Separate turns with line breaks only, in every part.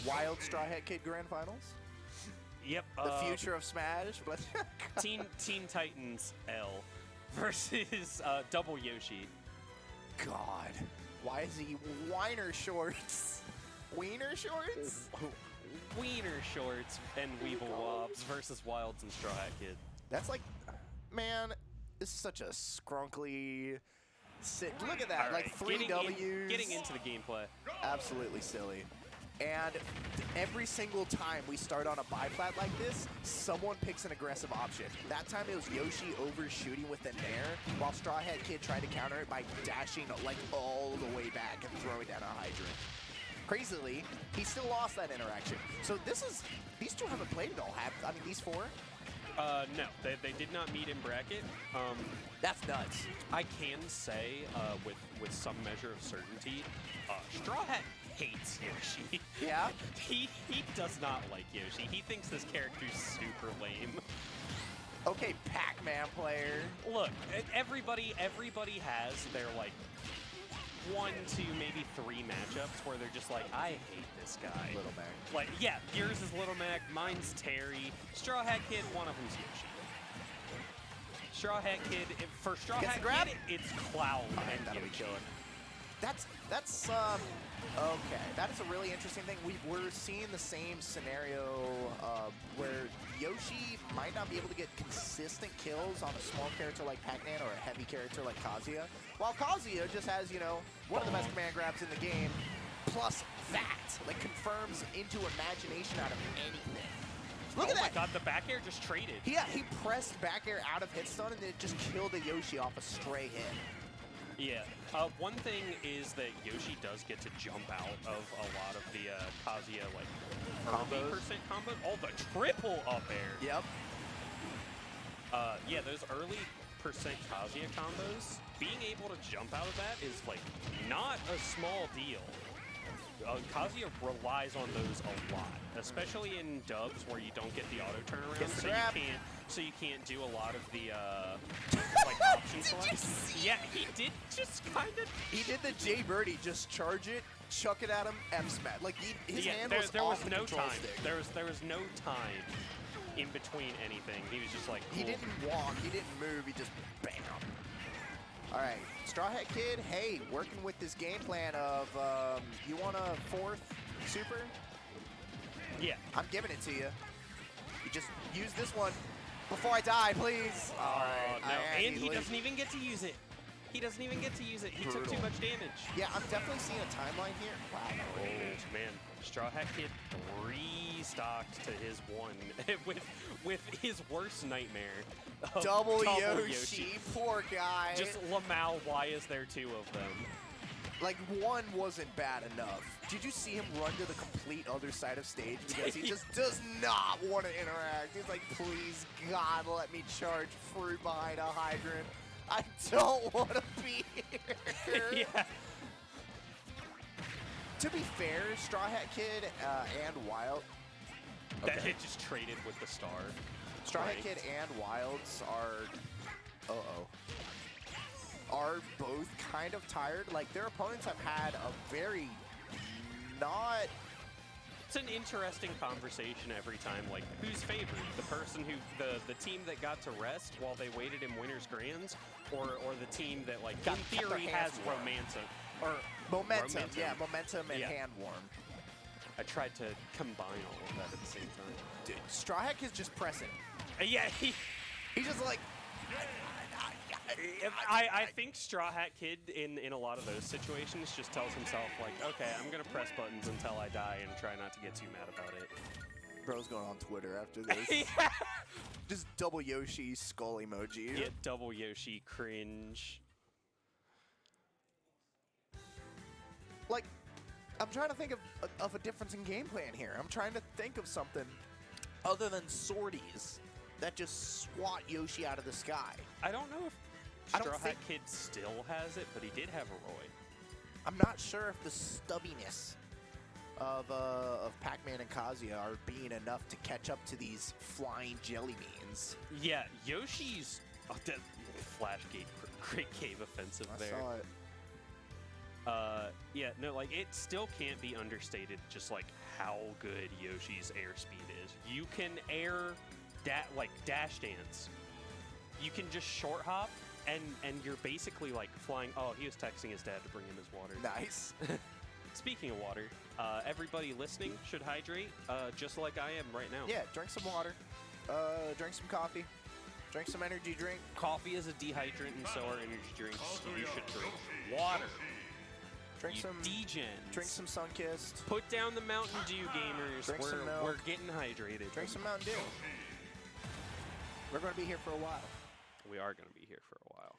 Wild StrawHatKid Grand Finals.
Yep.
The future of Smash.
Teen Titans L versus Double Yoshi.
God. Why is he WinterShorts? WinterShorts?
WinterShorts and Weeblewobs versus Wildz and StrawHatKid.
That's like, man, this is such a scrunkly... Look at that,
All
like
right,
3 Ws.
Getting into the gameplay.
Absolutely silly. And every single time we start on a biplat like this, someone picks an aggressive option. That time it was Yoshi overshooting with the Nair, while StrawHatKid tried to counter it by dashing like all the way back and throwing down a hydrant. Crazily, he still lost that interaction. So these two haven't played at all, I mean, these four?
No, they did not meet in bracket.
That's nuts.
I can say with some measure of certainty, StrawHat hates Yoshi.
Yeah?
he does not like Yoshi. He thinks this character's super lame.
Okay, Pac-Man player.
Look, everybody has their like 1, 2, maybe 3 matchups where they're just like, I hate this guy.
Little Mac.
Like, yeah, yours is Little Mac, mine's Terry. StrawHatKid, one of them's Yoshi. StrawHatKid, for StrawHatKid, it's Cloud and
That'll be
Yoshi.
killing. That's okay. That is a really interesting thing. We're seeing the same scenario where Yoshi might not be able to get consistent kills on a small character like Pac-Man or a heavy character like Kazuya, while Kazuya just has, you know, one of the best command grabs in the game, plus that, like, confirms into imagination out of anything. Look at that!
Oh my god, the back air just traded.
Yeah, he pressed back air out of hitstun and then it just killed a Yoshi off a stray hit.
Yeah. One thing is that Yoshi does get to jump out of a lot of the Kazuya, like,
Combos.
combo. Oh, the triple up air.
Yep.
Yeah, those early percent Kazuya combos, being able to jump out of that is, like, not a small deal. Kazuya relies on those a lot, especially in dubs where you don't get the auto turnaround, so you can't do a lot of the like option selects. Yeah, he did just kind of.
He did the Jay Birdie, just charge it, chuck it at him, F smash. Like his hand
there
was
was
off
no
the control
time.
stick.
There was no time in between anything. He was just like. Cool.
He didn't walk, he didn't move, he just bam. All right, StrawHatKid, hey, working with this game plan of, you want a 4th super?
Yeah.
I'm giving it to you. You just use this one before I die, please.
Oh,
right.
no. And he doesn't even get to use it. He doesn't even get to use it. He took too much damage.
Yeah, I'm definitely seeing a timeline here. Wow.
Oh, man. StrawHatKid restocked to his 1 with his worst nightmare.
Double Yoshi, poor guy.
Just Lamau, why is there 2 of them?
Like, 1 wasn't bad enough. Did you see him run to the complete other side of stage? Because he just does not want to interact. He's like, please, God, let me charge fruit behind a hydrant. I don't want to be here.
Yeah.
To be fair, StrawHatKid and Wildz.
That hit just traded with the star.
StrawHatKid and Wildz are both kind of tired. Like, their opponents have had a very not...
It's an interesting conversation every time. Like, who's favored? The person who, the team that got to rest while they waited in Winter's Grands, or the team that, like, in theory has momentum,
yeah, momentum and hand warm.
I tried to combine all of that at the same time.
Dude, StrawHatKid's just pressing.
Yeah, he's
just like...
I think StrawHatKid in a lot of those situations just tells himself, like, okay, I'm going to press buttons until I die and try not to get too mad about it.
Bro's going on Twitter after this.
Yeah.
Just double Yoshi skull emoji.
Yeah, double Yoshi cringe.
Like, I'm trying to think of a difference in game plan here. I'm trying to think of something other than sorties that just swat Yoshi out of the sky.
I don't know if StrawHatKid still has it, but he did have a Roy.
I'm not sure if the stubbiness of Pac-Man and Kazuya are being enough to catch up to these flying jelly beans.
Yeah, Yoshi's Flash Gate, great cave offensive there.
I saw it.
Yeah, no, like, it still can't be understated just, like, how good Yoshi's airspeed is. You can dash dance. You can just short hop, and you're basically, like, flying. Oh, he was texting his dad to bring him his water.
Nice.
Speaking of water, everybody listening should hydrate, just like I am right now.
Yeah, drink some water. Drink some coffee. Drink some energy drink.
Coffee is a dehydrant, and so are energy drinks. You should drink water.
Drink some
degens.
Drink some Sunkist.
Put down the Mountain Dew, gamers.
Drink some milk.
We're getting hydrated.
Drink some Mountain Dew. We're going to be here for a while.
We are going to be here for a while.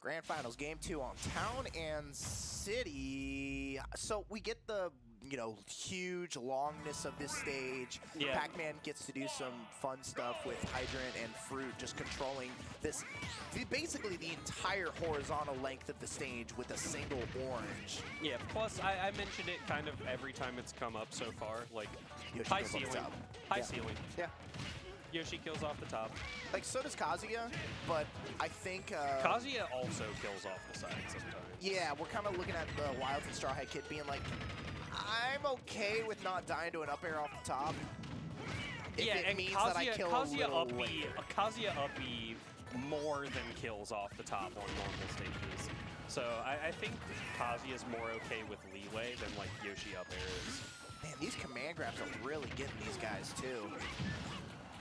Grand Finals, Game 2 on Town and City. So we get the, huge longness of this stage.
Yeah.
Pac-Man gets to do some fun stuff with Hydrant and Fruit, just controlling this, basically the entire horizontal length of the stage with a single orange.
Yeah, plus I mentioned it kind of every time it's come up so far. Like,
Yoshi
high
goes off the
ceiling.
top.
High
Yeah.
ceiling.
Yeah.
Yoshi kills off the top.
Like, so does Kazuya, but I think...
Kazuya also kills off the side sometimes.
Yeah, we're kind of looking at the Wildz and StrawHatKid being like, I'm okay with not dying to an up air off the top. If
yeah,
it
and
means that I kill a little later.
Kazuya uppy more than kills off the top on normal stages. So I think Kazuya's more okay with leeway than like Yoshi up air is.
Man, these command grabs are really getting these guys too.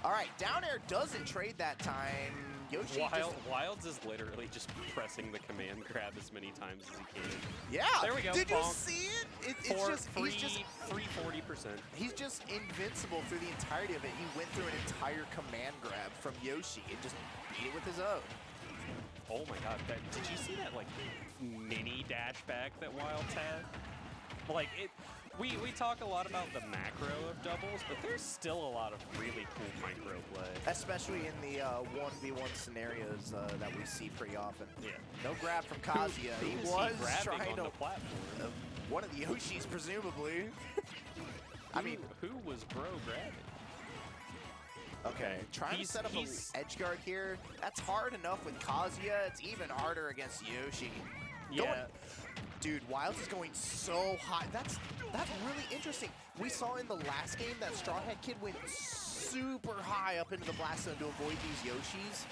All right, down air doesn't trade that time. Yoshi
Wildz is literally just pressing the command grab as many times as he can.
Yeah.
There we go.
Did
Bonk.
you see it?
It's
just
free 40%.
He's just invincible through the entirety of it. He went through an entire command grab from Yoshi and just beat it with his own.
Oh my god, did you see that like mini dash back that Wildz had? Like we talk a lot about the macro of doubles, but there's still a lot of really cool micro play.
Especially in the 1v1 scenarios that we see pretty often.
Yeah.
No grab from Kazuya. He was trying
on
to
the platform.
one of the Yoshis, presumably. I mean,
who was bro grabbing?
Okay, trying to set up an edge guard here. That's hard enough with Kazuya. It's even harder against Yoshi.
Yeah.
Dude, Wildz is going so high. That's really interesting. We saw in the last game that StrawHatKid went super high up into the blast zone to avoid these Yoshis.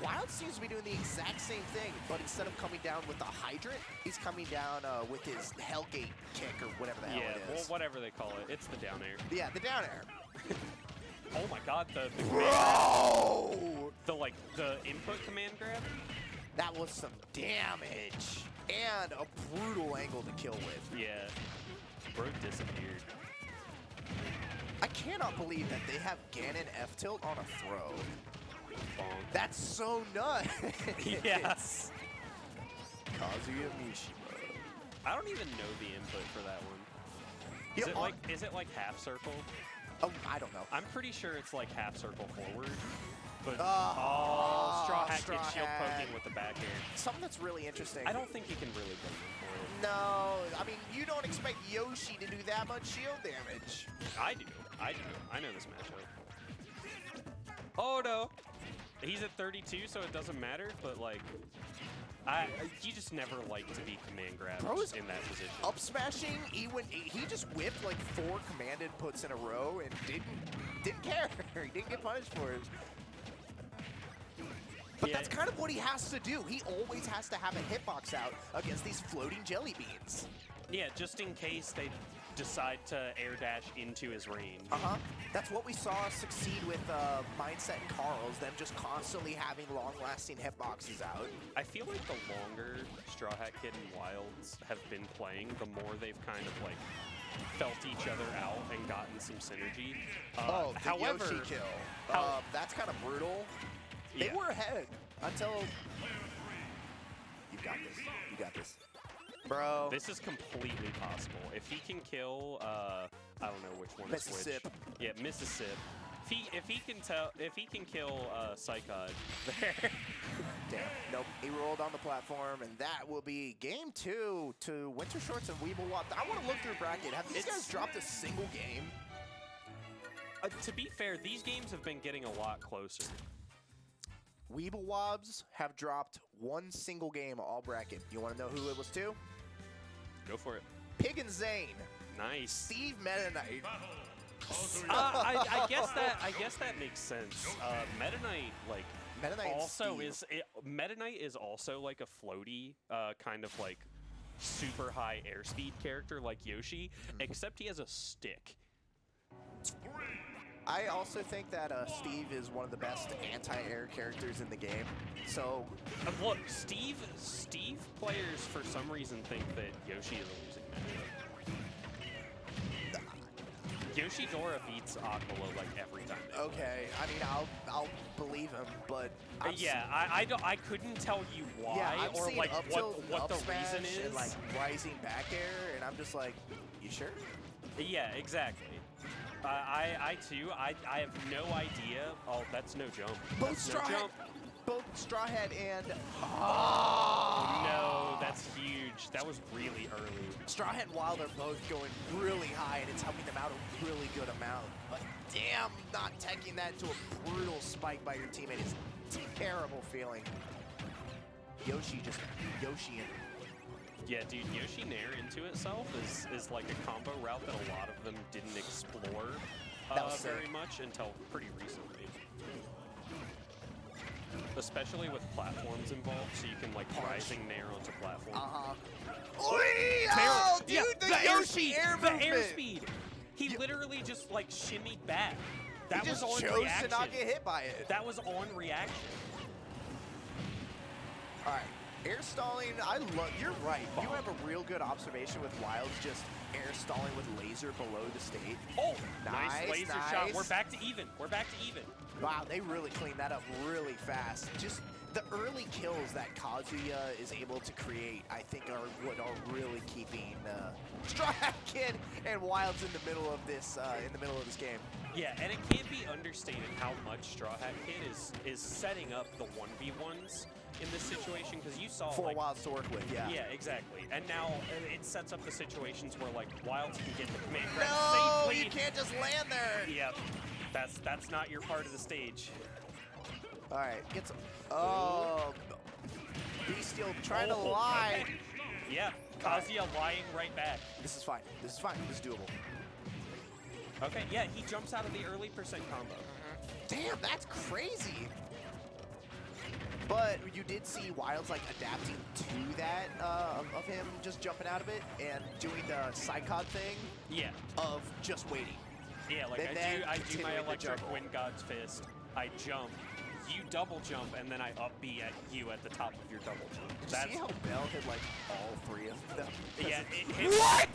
Wildz seems to be doing the exact same thing, but instead of coming down with the hydrant, he's coming down with his Hellgate kick or whatever the hell it is.
Yeah, well, whatever they call it. It's the down air.
Yeah, the down air.
Oh my god, the
Bro!
the input command grab?
That was some damage. And a brutal angle to kill with.
Yeah. Bro disappeared.
I cannot believe that they have Ganon F-tilt on a throw.
Bonk.
That's so nuts.
Yes.
Kazuya Mishima.
I don't even know the input for that one. Is it like half circle?
Oh, I don't know.
I'm pretty sure it's like half circle forward. But
StrawHatKid
shield poking with the back air.
Something that's really interesting.
I don't think you can really blame him for it.
No, I mean, you don't expect Yoshi to do that much shield damage.
I do. I know this matchup. Oh no. He's at 32, so it doesn't matter, but like you just never like to be command grabbed in that position.
Up smashing, he just whipped like 4 command inputs in a row and didn't care. He didn't get punished for it. But
yeah.
that's kind of what he has to do. He always has to have a hitbox out against these floating jelly beans.
Yeah, just in case they decide to air dash into his range.
That's what we saw succeed with Mindset and Carl's, them just constantly having long-lasting hitboxes out.
I feel like the longer StrawHatKid and Wildz have been playing, the more they've kind of like felt each other out and gotten some synergy.
However, Yoshi kill. That's kind of brutal. They were ahead until... You got this. You got this. Bro.
This is completely possible. If he can kill, I don't know which one is which.
Mississippi.
Yeah, Mississippi. If he can kill Psychod there.
Damn. Nope. He rolled on the platform, and that will be game 2 to WinterShorts and Weeblewobs. I want to look through bracket. Have these guys dropped a single game?
To be fair, these games have been getting a lot closer.
Weeblewobs have dropped one single game all bracket. You want to know who it was to?
Go for it.
Pig and Zane.
Nice.
Steve Meta Knight.
I guess that makes sense. Meta Knight, like,
Meta Knight
also
Steve.
Meta Knight is also like a floaty, kind of like super high airspeed character like Yoshi, except he has a stick.
I also think that Steve is one of the best anti-air characters in the game. So,
Look, Steve players for some reason think that Yoshi is a losing matchup. Yoshidora beats Aquila like every time.
okay, I mean, I'll believe him, but
Yeah, I couldn't tell you why
yeah, I'm
or
seeing
like
up tilt,
what
up
the
smash,
reason is.
and like rising back air, and I'm just like, you sure?
Yeah, exactly. I too. I have no idea. Oh, that's no jump. That's no jump.
Both StrawHatKid and
No, that's huge. That was really early.
StrawHatKid and Wildz are both going really high, and it's helping them out a really good amount. But damn, not taking that to a brutal spike by your teammate is a terrible feeling. Yoshi and
Yeah, dude, Yoshi Nair into itself is like a combo route that a lot of them didn't explore very much until pretty recently. Especially with platforms involved, so you can like rising Nair onto platform.
Oh, dude,
Yeah,
the Yoshi air
the
movement.
airspeed. He literally just like shimmied back. That
He
was
just
on
chose
reaction.
to not get hit by it.
That was on reaction.
All right, air stalling. You're right. You have a real good observation with Wildz just air stalling with laser below the state.
Oh,
Nice,
nice laser
nice.
shot. We're back to even. We're back to even.
Wow, they really cleaned that up really fast. Just the early kills that Kazuya is able to create, I think, are what are really keeping StrawHatKid and Wildz in the middle of this game.
Yeah, and it can't be understated how much StrawHatKid is setting up the 1v1s in this situation, because you saw
For
like,
Wildz to work with, yeah.
Yeah, exactly. And now it sets up the situations where like Wildz can get the command grab
No,
safely.
you can't just land there.
Yep. That's not your part of the stage.
All right, get some. Oh, Bestial trying to lie.
Yeah, Kazuya lying right back.
This is fine. This is fine. This is doable.
Okay, yeah, he jumps out of the early percent combo.
Damn, that's crazy. But you did see Wildz like adapting to that of him just jumping out of it and doing the Psychod thing.
Yeah.
Of just waiting.
Yeah, like
And
I
then
do my
continuing to
electric
juggle.
wind god's fist. I jump, you double jump, and then I up B at you at the top of your double jump.
Did you see how Bell hit like all three of them?
Yeah, it hit
What?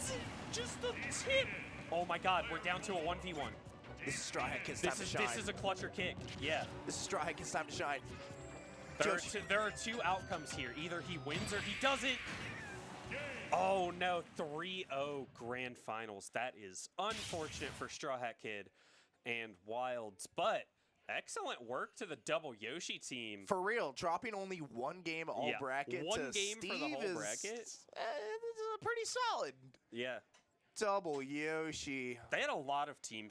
Just the tip. Oh my God, we're down to a 1v1.
This is StrawHatKid's time to shine.
This is a clutcher kick. Yeah.
This is StrawHatKid's time to shine.
There are two outcomes here. Either he wins or he doesn't. Oh no, 3-0 grand finals. That is unfortunate for StrawHatKid and Wildz, but excellent work to the double Yoshi team.
For real, dropping only one game all bracket
one
to
game
Steve
for the whole
is
bracket.
Pretty solid.
Yeah.
Double Yoshi.
They had a lot of team